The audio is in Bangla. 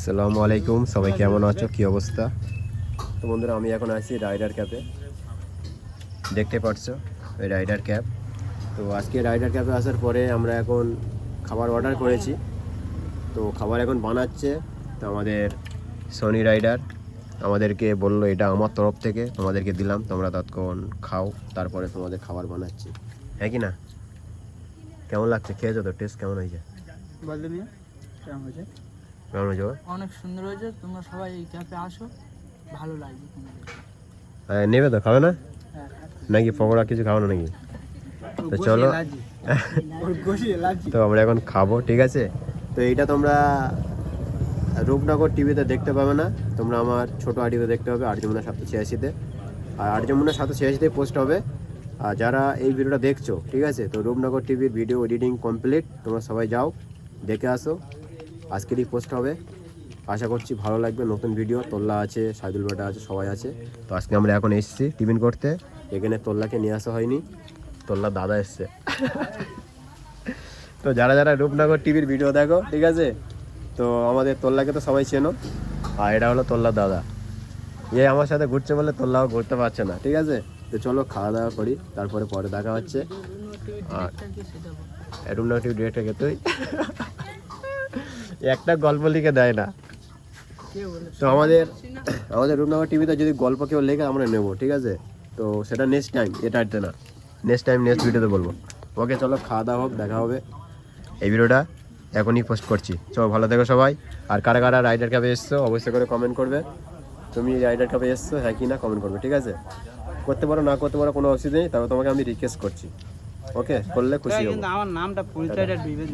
আসসালামু আলাইকুম, সবাই কেমন আছো, কি অবস্থা? তো বন্ধুরা, আমি এখন আছি রাইডার ক্যাপে। দেখতে পাচ্ছো ওই রাইডার ক্যাপ। তো আজকে রাইডার ক্যাপে আসার পরে আমরা এখন খাবার অর্ডার করেছি। তো খাবার এখন বানাচ্ছে। তো আমাদের সনি রাইডার আমাদেরকে বললো এটা আমার তরফ থেকে তোমাদেরকে দিলাম, তোমরা তৎক্ষণ খাও, তারপরে তোমাদের খাবার বানাচ্ছি। হ্যাঁ কি না? কেমন লাগছে? খেয়েছো তো? টেস্ট কেমন হয়েছে? বলতে নিয়ে কেমন হয়েছে? কেমন হয়েছে? অনেক সুন্দর হয়েছে। তোমরা সবাই এই ক্যাফে আসো, ভালো লাগবে তোমাদের। নেবে তো? খাবে না হ্যাঁ, নাকি পকোড়া কিছু খাওয়ানো নাকি? তো চলো। তো আমরা এখন খাবো, ঠিক আছে? তো এইটা তোমরা রূপনগর টিভিতে দেখতে পাবে না, তোমরা আমার ছোটো আইডিতে দেখতে হবে, আর্যমুনা 786-তে। আর আর্যমুনা 786-তে পোস্ট হবে। আর যারা এই ভিডিওটা দেখছো, ঠিক আছে, তো রূপনগর টিভির ভিডিও এডিটিং কমপ্লিট, তোমরা সবাই যাও দেখে আসো। আজকেরই পোস্ট হবে, আশা করছি ভালো লাগবে। নতুন ভিডিও, তোল্লা আছে, সাইদুল বেটা আছে, সবাই আছে। তো আজকে আমরা এখন এসেছি টিফিন করতে। এখানে তোল্লাকে নিয়ে আসা হয়নি, তোল্লার দাদা এসছে। তো যারা যারা রূপনগর টিভির ভিডিও দেখো, ঠিক আছে, তো আমাদের তোল্লাকে তো সবাই চেনো। আর এটা হলো তোল্লার দাদা। আমার সাথে ঘুরছে বলে তোল্লাও ঘুরতে পারছে না, ঠিক আছে? তো চলো খাওয়া দাওয়া করি, তারপরে পরে দেখা হচ্ছে। আর রূপনগর টিভি ডিরেক্টরকে তুই একটা গল্প লিখে দেয় না। তো আমাদের রূপনগর টিভিতে যদি গল্প কেউ লেখে আমরা নেবো, ঠিক আছে? তো সেটা নেক্সট টাইম, এটাতে না, নেক্সট টাইম নেক্সট ভিডিওতে বলবো। ওকে চলো, খাওয়া দাওয়া হোক, দেখা হবে। এই ভিডিওটা এখনই পোস্ট করছি। চলো, ভালো থেকো সবাই। আর কারা কারা রাইডার কাপে এসছো অবশ্যই করে কমেন্ট করবে। তুমি রাইডার কাপে এসছো হ্যাঁ কি না কমেন্ট করবে, ঠিক আছে? করতে পারো, না করতে পারো, কোনো অসুবিধা নেই, তবে তোমাকে আমি রিকোয়েস্ট করছি। ওকে, করলে খুশি হবো। আমার নামটা পরিচয়টা দিবে।